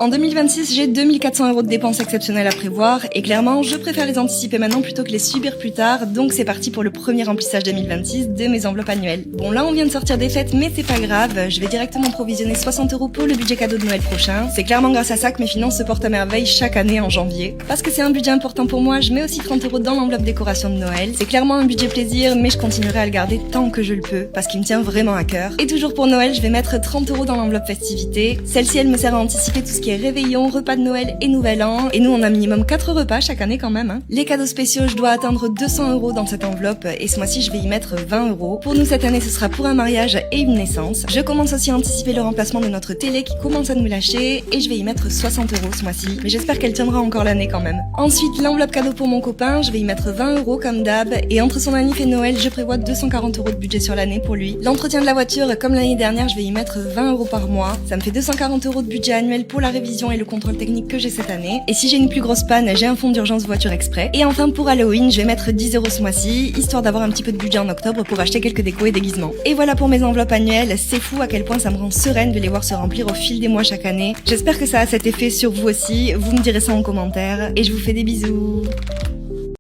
En 2026, j'ai 2400 € de dépenses exceptionnelles à prévoir et clairement, je préfère les anticiper maintenant plutôt que les subir plus tard, donc c'est parti pour le premier remplissage 2026 de mes enveloppes annuelles. Bon là on vient de sortir des fêtes mais c'est pas grave, je vais directement provisionner 60 € pour le budget cadeau de Noël prochain. C'est clairement grâce à ça que mes finances se portent à merveille chaque année en janvier. Parce que c'est un budget important pour moi, je mets aussi 30 € dans l'enveloppe décoration de Noël. C'est clairement un budget plaisir mais je continuerai à le garder tant que je le peux parce qu'il me tient vraiment à cœur. Et toujours pour Noël, je vais mettre 30 € dans l'enveloppe festivité. Celle-ci elle me sert à anticiper tout ce qui est réveillon, repas de Noël et Nouvel An. Et nous on a minimum 4 repas chaque année quand même. Les cadeaux spéciaux, je dois atteindre 200 € dans cette enveloppe et ce mois-ci je vais y mettre 20 €. Pour nous cette année ce sera pour un mariage et une naissance. Je commence aussi à anticiper le remplacement de notre télé qui commence à nous lâcher et je vais y mettre 60 € ce mois-ci. Mais j'espère qu'elle tiendra encore l'année quand même. Ensuite l'enveloppe cadeau pour mon copain, je vais y mettre 20 € comme d'hab. Et entre son anniv et Noël, je prévois 240 € de budget sur l'année pour lui. L'entretien de la voiture, comme l'année dernière, je vais y mettre 20 € par mois. Ça me fait 240 € de budget annuel pour la révision et le contrôle technique que j'ai cette année. Et si j'ai une plus grosse panne, j'ai un fonds d'urgence voiture exprès. Et enfin pour Halloween, je vais mettre 10 € ce mois-ci, histoire d'avoir un petit peu de budget en octobre pour acheter quelques décos et déguisements. Et voilà pour mes enveloppes annuelles, c'est fou à quel point ça me rend sereine de les voir se remplir au fil des mois chaque année. J'espère que ça a cet effet sur vous aussi, vous me direz ça en commentaire, et je vous fais des bisous.